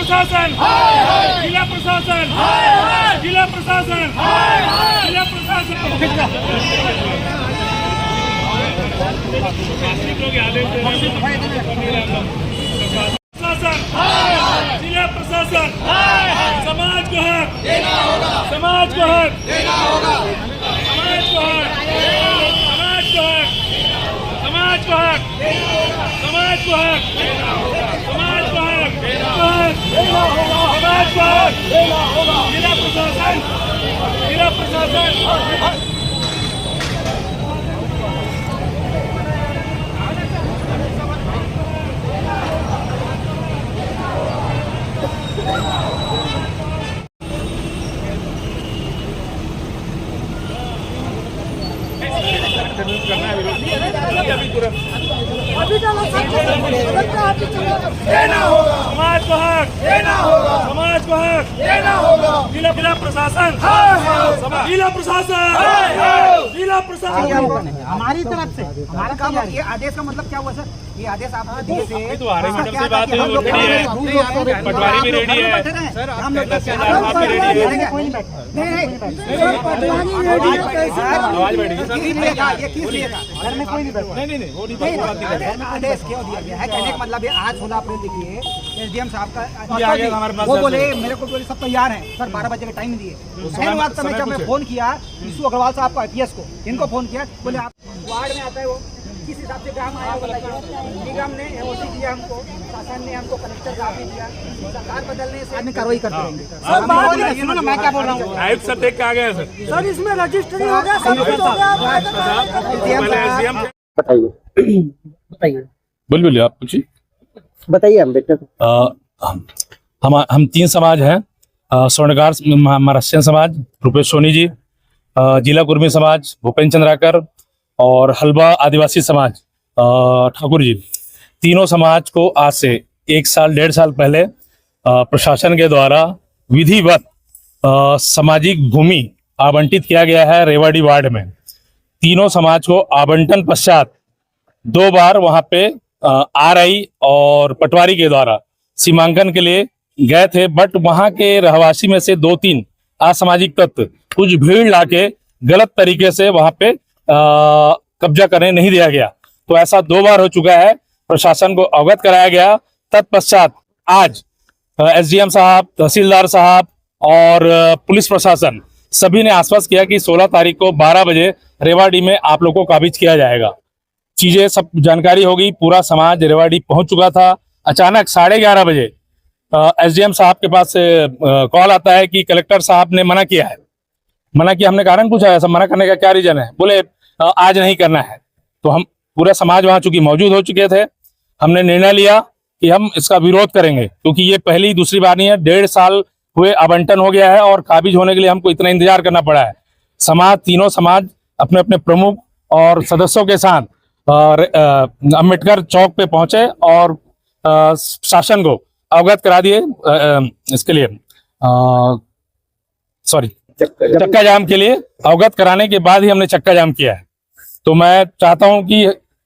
प्रशासन, जिला प्रशासन, जिला प्रशासन, जिला प्रशासन, जिला प्रशासन, समाज को हक देना होगा, समाज को हक देना होगा, समाज को हक, समाज को हक, समाज को हक, समाज को हक, समाज को हक, समाज को हक, जिला प्रशासन, जिला प्रशासन। देना होगा, समाज को हक देना होगा, समाज को हक देना होगा, जिला प्रशासन, जिला प्रशासन, जिला प्रशासन। हमारी तरफ से हमारा काम, ये आदेश का मतलब क्या हुआ सर? ये आदेश आपने दिए थे तो आर मैडम से बात है, पटवारी भी रेडी है सर, हम लोग भी रेडी है। आवाज बैठेगी सर, घर में कोई नहीं बैठा। नहीं वो नहीं आदेश क्यों दिया गया है? कहने का मतलब ये आज 16 अप्रैल देखिए एसडीएम साहब का हमारे पास, वो बोले मेरे को बोले सब तैयार हैं सर, 12 बजे का टाइम दिए। जब मैं फोन किया विशु अग्रवाल साहब को, IPS को, इनको फोन किया, बोले आप वार्ड में आता है वो किस हिसाब से काम आया बताइए। निगम ने MOC दिया हमको, शासन ने हमको कलेक्टर साहब भी दिया, सरकार बदलने से आदमी कार्रवाई करते रहेंगे। सुनो ना मैं क्या बोल रहा हूँ, आयुक्त सर देख के आ गए सर। सर इसमें रजिस्ट्री हो गया, सब कुछ हो गया। बताइए बोलिए आप पूछिए। बताइए हम बेटे हम 3 समाज हैं, स्वर्णकार महाराष्ट्रियन समाज रुपेश सोनी जी, जिला कुर्मी समाज भूपेंद्र चंद्राकर और हलवा आदिवासी समाज ठाकुर जी। तीनों समाज को आज से 1 साल 1.5 साल पहले प्रशासन के द्वारा विधिवत सामाजिक भूमि आवंटित किया गया है रेवाड़ी वार्ड में। तीनों समाज को आवंटन पश्चात 2 बार वहां पे RI और पटवारी के द्वारा सीमांकन के लिए गए थे, बट वहां के रहवासी में से 2-3 असामाजिक तत्व कुछ भीड़ लाके गलत तरीके से वहां पे कब्जा करने नहीं दिया गया। तो ऐसा 2 बार हो चुका है, प्रशासन को अवगत कराया गया। तत्पश्चात आज SDM साहब, तहसीलदार साहब और पुलिस प्रशासन सभी ने आश्वस्त किया कि 16 तारीख को 12 बजे रेवाड़ी में आप लोग को काबिज किया जाएगा। चीजें सब जानकारी होगी, पूरा समाज रेवाड़ी पहुंच चुका था। अचानक 11:30 बजे SDM साहब के पास से कॉल आता है कि कलेक्टर साहब ने मना किया है। मना किया, हमने कारण पूछा है, सब मना करने का क्या रीजन है? बोले आज नहीं करना है। तो हम पूरा समाज वहां चूंकि मौजूद हो चुके थे, हमने निर्णय लिया कि हम इसका विरोध करेंगे, क्योंकि ये पहली दूसरी बार नहीं है। 1.5 साल हुए आवंटन हो गया है और काबिज होने के लिए हमको इतना इंतजार करना पड़ा है। समाज, तीनों समाज अपने अपने प्रमुख और सदस्यों के साथ अम्बेडकर चौक पे पहुंचे और शासन को अवगत करा दिए। इसके लिए चक्का जाम के लिए अवगत कराने के बाद ही हमने चक्का जाम किया है। तो मैं चाहता हूं कि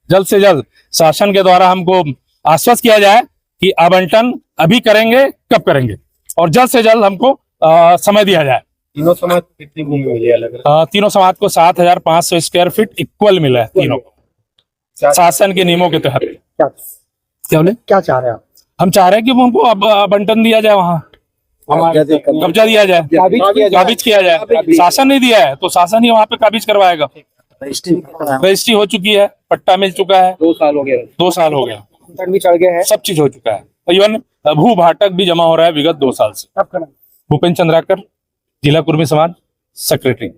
जल्द से जल्द शासन के द्वारा हमको आश्वस्त किया जाए कि आवंटन अभी करेंगे, कब करेंगे, और जल्द से जल्द हमको समय दिया जाए। तीनों समाज कितनी भूमि मिली अलग? तीनों समाज को 7500 स्क्वायर फीट इक्वल मिला है तीनों को, शासन के नियमों के तहत। क्या बोले, क्या चाह रहे हैं आप? हम चाह रहे हैं कि हमको आवंटन दिया जाए, वहाँ कब्जा दिया जाए, काबिज किया जाए। शासन नहीं दिया है तो शासन ही वहाँ पे काबिज करवाएगा। रजिस्ट्री हो चुकी है, पट्टा मिल चुका है, 2 साल हो गया, 2 साल हो गया, भी चढ़ गया है, सब चीज हो चुका है। इवन भू भाटक भी जमा हो रहा है विगत 2 साल से। भूपेंद्र चंद्राकर, जिला कुर्मी समाज सेक्रेटरी।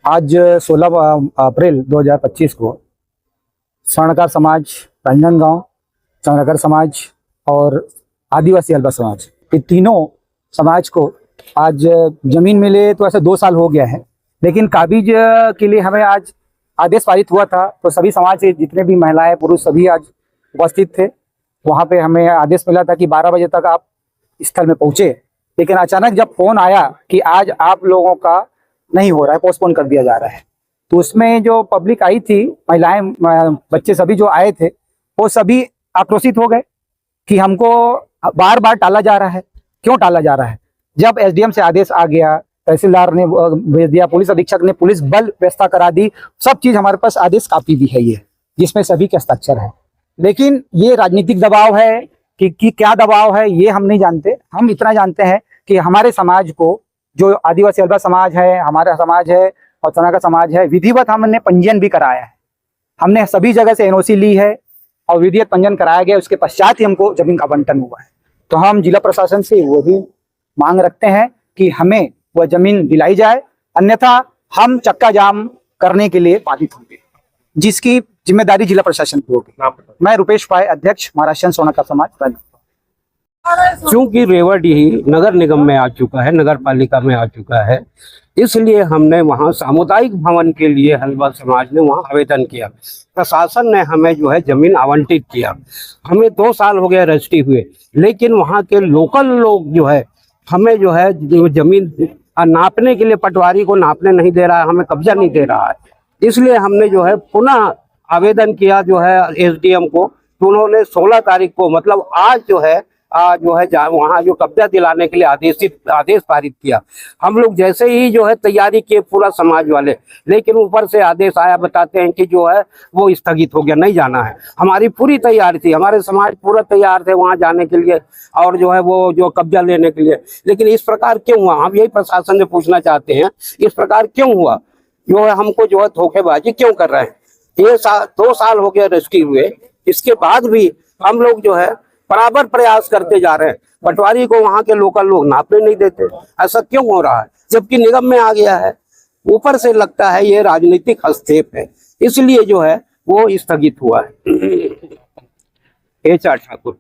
आज 16 अप्रैल 2025 को स्वर्णकार समाज, रंजनगांव, चंद्राकर समाज और आदिवासी हलवा समाज, ये तीनों समाज को आज जमीन मिले तो ऐसे 2 साल हो गया है, लेकिन काबिज के लिए हमें आज आदेश पारित हुआ था। तो सभी समाज से जितने भी महिलाएं पुरुष सभी आज उपस्थित थे। वहाँ पे हमें आदेश मिला था कि 12 बजे तक आप स्थल में पहुँचे, लेकिन अचानक जब फोन आया कि आज आप लोगों का नहीं हो रहा है, पोस्टपोन कर दिया जा रहा है, तो उसमें जो पब्लिक आई थी, महिलाएं, बच्चे सभी जो आए थे, वो सभी आक्रोशित हो गए कि हमको बार बार टाला जा रहा है। क्यों टाला जा रहा है? जब एसडीएम से आदेश आ गया, तहसीलदार ने भेज दिया, पुलिस अधीक्षक ने पुलिस बल व्यवस्था करा दी, सब चीज हमारे पास आदेश कापी भी है ये, जिसमें सभी के हस्ताक्षर है। लेकिन ये राजनीतिक दबाव है कि क्या दबाव है ये हम नहीं जानते। हम इतना जानते हैं कि हमारे समाज को, जो आदिवासी हल्बा समाज है, हमारा समाज है और चनाका समाज है, विधिवत हमने पंजीयन भी कराया है। हमने सभी जगह से एनओसी ली है और विधिवत पंजीयन कराया गया, उसके पश्चात ही हमको जमीन का आवंटन हुआ है। तो हम जिला प्रशासन से वो भी मांग रखते हैं कि हमें वह जमीन दिलाई जाए, अन्यथा हम चक्का जाम करने के लिए बाधित होंगे, जिसकी जिम्मेदारी जिला प्रशासन की होगी। मैं रुपेश पाय, अध्यक्ष महाराष्ट्र सोनाका समाज। चूंकि रेवाडीह नगर निगम में आ चुका है, नगर पालिका में आ चुका है, इसलिए हमने वहाँ सामुदायिक भवन के लिए हल्बा समाज ने वहाँ आवेदन किया। प्रशासन ने हमें जो है जमीन आवंटित किया। हमें 2 साल हो गए रजिस्ट्री हुए, लेकिन वहाँ के लोकल लोग जो है हमें जो है जमीन नापने के लिए, पटवारी को नापने नहीं दे रहा है, हमें कब्जा नहीं दे रहा है। इसलिए हमने जो है पुनः आवेदन किया जो है एसडीएम को। तो उन्होंने 16 तारीख को, मतलब आज जो है वहाँ जो कब्जा दिलाने के लिए आदेश पारित किया। हम लोग जैसे ही जो है तैयारी किए पूरा समाज वाले, लेकिन ऊपर से आदेश आया, बताते हैं कि जो है वो स्थगित हो गया, नहीं जाना है। हमारी पूरी तैयारी थी, हमारे समाज पूरा तैयार थे वहाँ जाने के लिए और जो है वो जो कब्जा लेने के लिए। लेकिन इस प्रकार क्यों हुआ, हम यही प्रशासन से पूछना चाहते हैं, इस प्रकार क्यों हुआ? जो है हमको जो है धोखेबाजी क्यों कर रहे हैं? ये 2 साल हो गया रजिस्ट्री हुए, इसके बाद भी हम लोग जो है बराबर प्रयास करते जा रहे हैं। पटवारी को वहाँ के लोकल लोग नापने नहीं देते। ऐसा क्यों हो रहा है जबकि निगम में आ गया है? ऊपर से लगता है ये राजनीतिक हस्तक्षेप है, इसलिए जो है वो स्थगित हुआ है। HR ठाकुर।